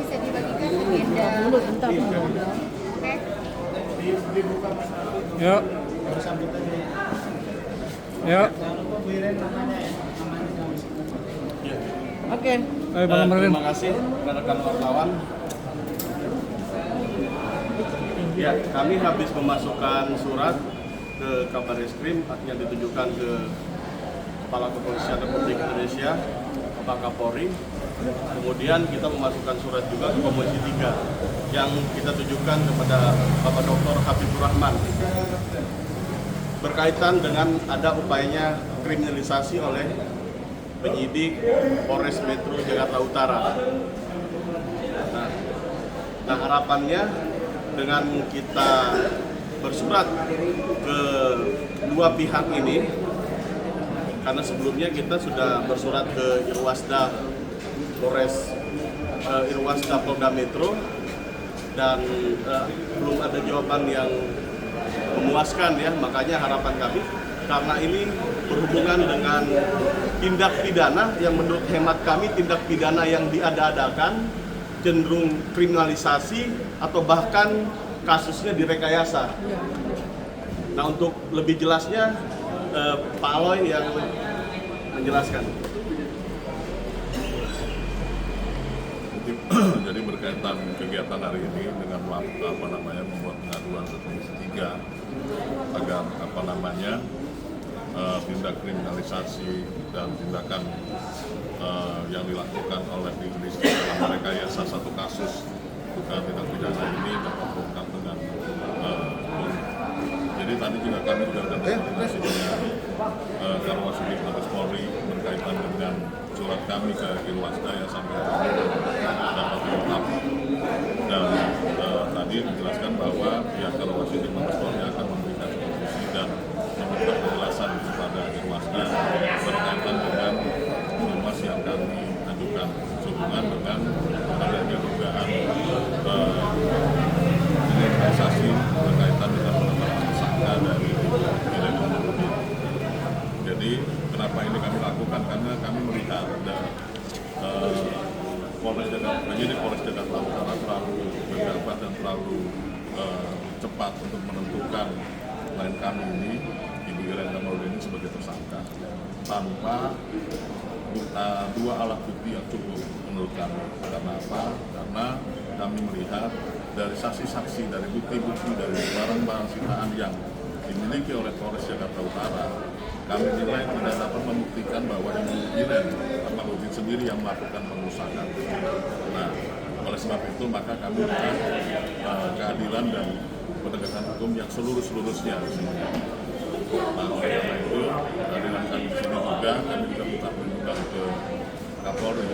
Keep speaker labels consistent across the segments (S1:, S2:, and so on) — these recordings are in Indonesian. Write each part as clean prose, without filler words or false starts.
S1: bisa dibagikan agenda dulu bentar. Oke.
S2: Dibuka Mas.
S3: Yuk.
S2: Bersambut aja.
S3: Yuk.
S2: Jangan lupa beliin namanya ya. Namanya jangan lupa.
S4: Ya.
S3: Oke. Ayo Bang Merlin.
S4: Terima kasih rekan wartawan. Ya, kami habis memasukkan surat ke Kabarreskrim yang ditujukan ke Kepala Kepolisian Republik Indonesia, Bapak Kapolri. Kemudian kita memasukkan surat juga ke Komisi 3 yang kita tujukan kepada Bapak Dr. Habibur Rahman berkaitan dengan ada upayanya kriminalisasi oleh penyidik Polres Metro Jakarta Utara. Nah, harapannya dengan kita bersurat ke dua pihak ini, karena sebelumnya kita sudah bersurat ke Irwasda Polda Metro dan belum ada jawaban yang memuaskan ya, makanya harapan kami karena ini berhubungan dengan tindak pidana yang menurut hemat kami tindak pidana yang diada-adakan, cenderung kriminalisasi atau bahkan kasusnya direkayasa. Nah, untuk lebih jelasnya Pak Aloy yang menjelaskan.
S5: Jadi berkaitan kegiatan hari ini dengan membuat pengaduan ke Komisi 3 agar tindak kriminalisasi dan tindakan yang dilakukan oleh Indonesia dalam merekayasa satu kasus tindak pidana ini dapat terungkap dengan jadi tadi juga kami sudah koordinasi dengan Karwasudin Mabes Polri berkaitan dengan surat kami ke Irwasda yang sampai hari ini dapat terungkap dan tadi dijelaskan bahwa pihak Karwasudin Mabes Polri akan memberikan instruksi dan memberikan penjelasan kepada Irwasda berkaitan dengan informasi yang kami ajukan sehubungan dengan adanya dugaan kriminalisasi berkaitan dengan penetapan tersangka dari direktur Nurdin. Jadi kenapa ini kami lakukan? Karena kami melihat penyidik Polres Jakarta Utara terlalu gegabah dan terlalu cepat untuk menentukan klien kami ini, Ibu Irenda Maulini sebagai tersangka tanpa dua alat bukti yang cukup menurut kami. Karena apa? Karena kami melihat dari saksi-saksi, dari bukti-bukti, dari barang-barang sitaan yang dimiliki oleh Polres Jakarta Utara, kami nilai tidak dapat membuktikan bahwa Ibu Irenda Maulini sendiri yang melakukan pengerusakan. Nah, oleh sebab itu maka kami minta keadilan dan penegakan hukum yang seluruh-seluruhnya. Nah, oleh karena itu, keadilan kami di sini juga kami juga minta perlindungan ke Kapolri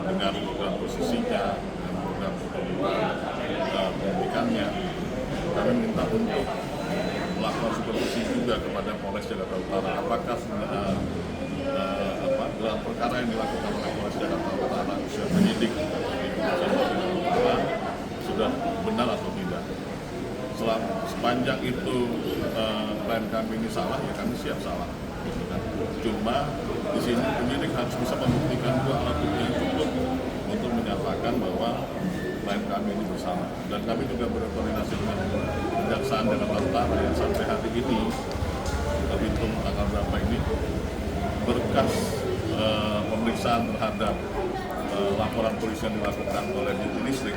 S5: dengan program posisinya, dengan program pendidikannya. Kami minta untuk melakukan supervisi juga kepada Polres Jakarta Utara. Apakah dalam perkara yang dilakukan oleh Polres Jakarta Utara usia penyidik di Jakarta Utara sudah benar atau tidak? Sepanjang itu klien kami ini salah, ya kami siap salah. Gitu kan. Cuma di sini penyidik harus bisa membuktikan dua alat bukti yang cukup untuk menyatakan bahwa klien kami ini bersalah. Dan kami juga berkoordinasi dengan Kejaksaan Jakarta Utara yang sampai hari ini, terhitung tanggal berapa ini, berkas pemeriksaan terhadap laporan polisi yang dilakukan oleh Dirjen Listrik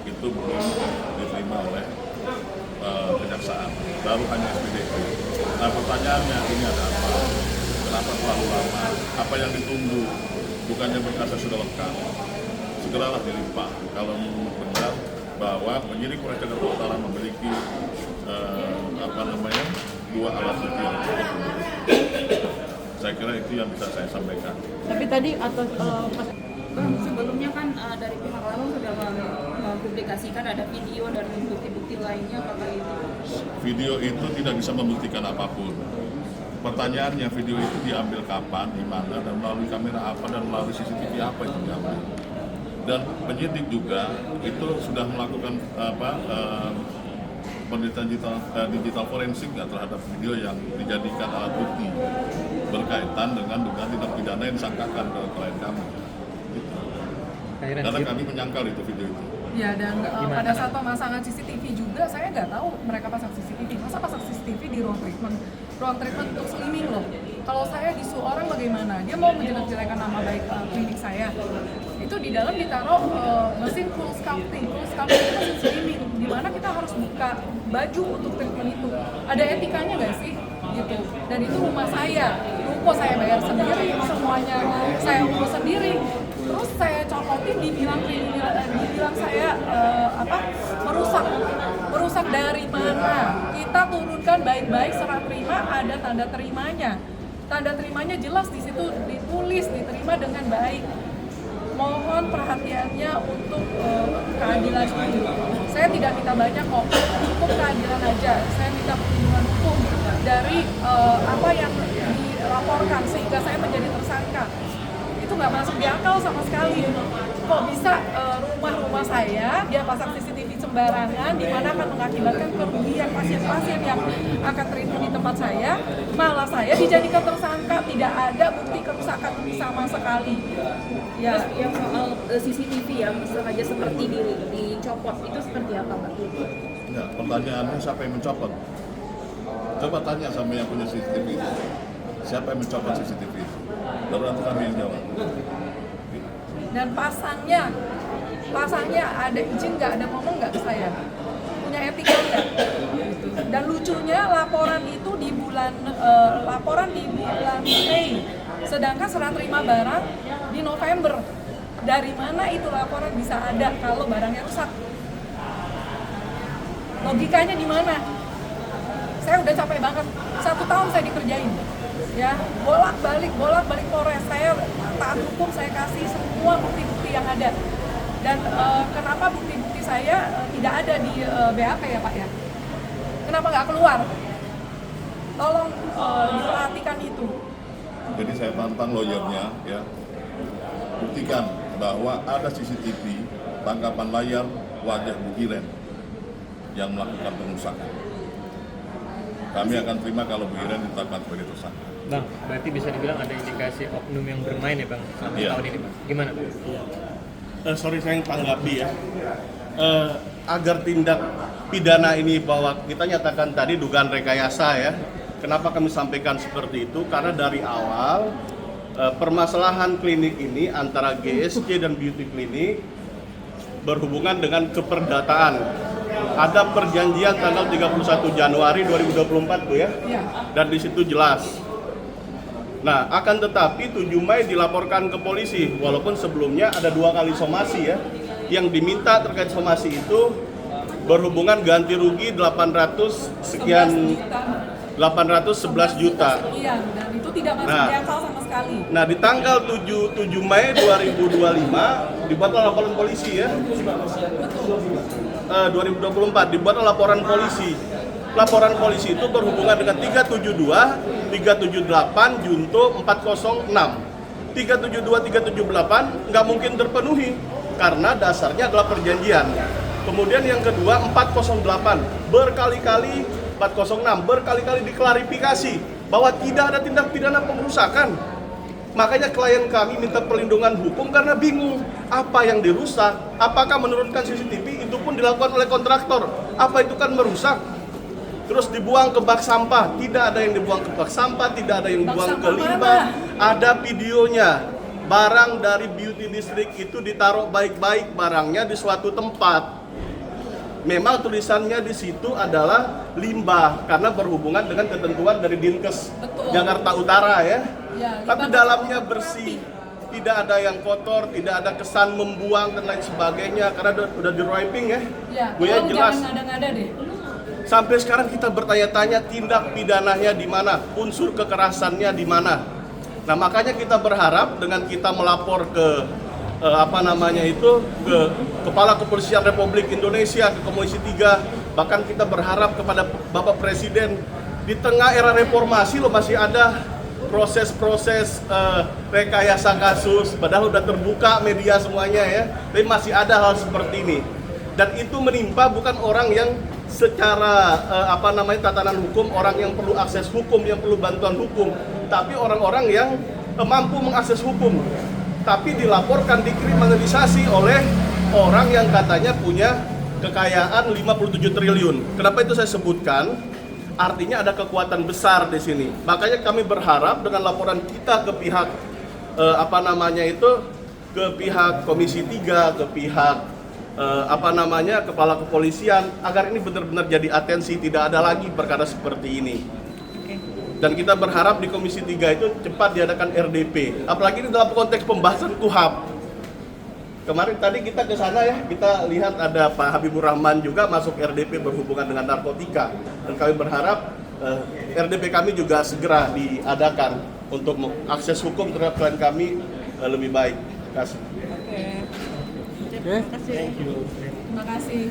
S5: itu belum diterima oleh Kejaksaan, baru hanya SPDP. Nah, pertanyaannya ini ada apa? Kenapa terlalu lama? Apa yang ditunggu? Bukannya berkasnya sudah lengkap? Segeralah dilimpah kalau benar bahwa penyidik Polres Jakarta Utara memiliki dua alat bukti yang cukup. Saya kira itu yang bisa saya sampaikan.
S3: Tapi tadi atau
S1: Sebelumnya kan dari pihak lalu sudah mempublikasikan ada video dan bukti-bukti lainnya, apakah itu?
S5: Video itu tidak bisa membuktikan apapun. Pertanyaannya, video itu diambil kapan, di mana, dan melalui kamera apa, dan melalui CCTV apa itu diambil. Dan penyidik juga itu sudah melakukan penelitian digital forensik terhadap video yang dijadikan alat bukti berkaitan dengan dugaan tindak pidana yang disangkakan ke klien kami. Gitu.
S3: Iren,
S5: Karena
S3: gitu.
S5: kami menyangkal itu video itu.
S6: Ya, dan pada saat pemasangan CCTV juga saya nggak tahu mereka pasang CCTV. Masa pasang CCTV di ruang treatment? Ruang treatment untuk slimming loh. Kalau saya disu orang bagaimana? Dia mau menjelek-jelekan nama baik klinik saya. Itu di dalam ditaruh mesin full sculpting. Full sculpting itu mesin slimming, di mana kita harus buka baju untuk treatment itu. Ada etikanya nggak sih? Gitu. Dan itu rumah saya, ruko saya bayar sendiri, semuanya saya urus sendiri. Terus saya copotin, dibilang saya merusak dari mana? Kita turunkan baik-baik serah terima, ada tanda terimanya. Tanda terimanya jelas di situ ditulis diterima dengan baik. Mohon perhatiannya untuk keadilan ini. Saya tidak minta banyak kok, cukup keadilan aja. Saya minta perlindungan hukum dari apa yang dilaporkan sehingga saya menjadi tersangka. Itu nggak masuk di akal sama sekali. Kok bisa rumah saya dia pasang CCTV sembarangan, di mana akan mengakibatkan kerugian pasien-pasien yang akan treatment di tempat saya, malah saya dijadikan tersangka, tidak ada bukti kerusakan sama sekali. Ya,
S1: Terus yang soal CCTV yang sengaja seperti dicopot itu seperti apa, Mbak?
S5: Ya, pertanyaannya siapa yang mencopot? Coba tanya sama yang punya CCTV itu. Siapa yang mencopot CCTV itu? Lalu nanti kami yang jawab.
S6: dan pasangnya ada izin nggak, ada ngomong nggak ke saya, punya etika nggak? Dan lucunya laporan itu di bulan Mei, sedangkan serah terima barang di November. Dari mana itu laporan bisa ada kalau barangnya rusak? Logikanya di mana? Saya udah capek banget, 1 tahun saya dikerjain, ya bolak balik Polres, saya taat hukum, saya kasih semua bukti-bukti yang ada. Dan kenapa bukti-bukti saya tidak ada di BAP ya Pak ya? Kenapa nggak keluar? Tolong diperhatikan itu.
S5: Jadi saya tantang lawyernya, ya, buktikan bahwa ada CCTV tangkapan layar wajah Bu Iren yang melakukan pengerusakan. Kami akan terima kalau Bu Iren ditetapkan sebagai tersangka.
S3: Bang, berarti bisa dibilang ada indikasi oknum yang bermain ya Bang selama
S5: Iya.
S3: tahun ini Bang. Gimana Bang?
S4: Sorry saya yang tanggapi ya. Agar tindak pidana ini bahwa kita nyatakan tadi dugaan rekayasa ya. Kenapa kami sampaikan seperti itu? Karena dari awal permasalahan klinik ini antara GSC dan Beauty Clinic berhubungan dengan keperdataan. Ada perjanjian tanggal 31 Januari 2024 tuh ya.
S6: Ya.
S4: Dan di situ jelas. Nah, akan tetapi 7 Mei dilaporkan ke polisi, walaupun sebelumnya ada 2 kali somasi ya. Yang diminta terkait somasi itu berhubungan ganti rugi 800 sekian 811 juta.
S6: Iya, dan itu tidak masuk
S4: Nah.
S6: di akal sama sekali.
S4: Nah, di tanggal 7 Mei 2025 dibuatlah laporan polisi ya. 2024 dibuatlah laporan polisi. Laporan polisi itu berhubungan dengan 372, 378, Junto 406. 372, 378 nggak mungkin terpenuhi karena dasarnya adalah perjanjian. Kemudian yang kedua 408 berkali-kali 406 berkali-kali diklarifikasi bahwa tidak ada tindak pidana pengerusakan. Makanya klien kami minta perlindungan hukum karena bingung apa yang dirusak. Apakah menurunkan CCTV itu pun dilakukan oleh kontraktor? Apa itu kan merusak? Terus dibuang ke bak sampah, tidak ada yang dibuang ke bak sampah, tidak ada yang
S6: Bak
S4: dibuang ke
S6: sampah
S4: limbah.
S6: mana?
S4: Ada videonya. Barang dari Beauty District itu ditaruh baik-baik barangnya di suatu tempat. Memang tulisannya di situ adalah limbah karena berhubungan dengan ketentuan dari Dinkes
S6: Betul.
S4: Jakarta Utara ya.
S6: Ya,
S4: Tapi
S6: limbah
S4: dalamnya
S6: tersebut
S4: bersih, tidak ada yang kotor, tidak ada kesan membuang dan lain sebagainya karena udah di wiping ya.
S6: Ya,
S4: Bu ya
S6: tolong
S4: jelas.
S6: jangan ngada-ngada deh.
S4: Sampai sekarang kita bertanya-tanya tindak pidananya di mana, unsur kekerasannya di mana. Nah makanya kita berharap dengan kita melapor ke ke Kepala Kepolisian Republik Indonesia, ke Komisi 3, bahkan kita berharap kepada Bapak Presiden di tengah era reformasi loh masih ada proses-proses rekayasa kasus, padahal udah terbuka media semuanya ya, tapi masih ada hal seperti ini. Dan itu menimpa bukan orang yang secara tatanan hukum, orang yang perlu akses hukum, yang perlu bantuan hukum, tapi orang-orang yang mampu mengakses hukum. tapi dilaporkan dikriminalisasi oleh orang yang katanya punya kekayaan 57 triliun. Kenapa itu saya sebutkan? Artinya ada kekuatan besar di sini. Makanya kami berharap dengan laporan kita ke pihak ke pihak Komisi 3, ke pihak kepala kepolisian, agar ini benar-benar jadi atensi, tidak ada lagi perkara seperti ini. Dan kita berharap di Komisi 3 itu cepat diadakan RDP, apalagi ini dalam konteks pembahasan KUHP. Kemarin tadi kita ke sana ya, kita lihat ada Pak Habibur Rahman juga masuk RDP berhubungan dengan narkotika. Dan kami berharap RDP kami juga segera diadakan untuk akses hukum terhadap klien kami lebih baik. Terima kasih.
S6: Oke. Terima kasih.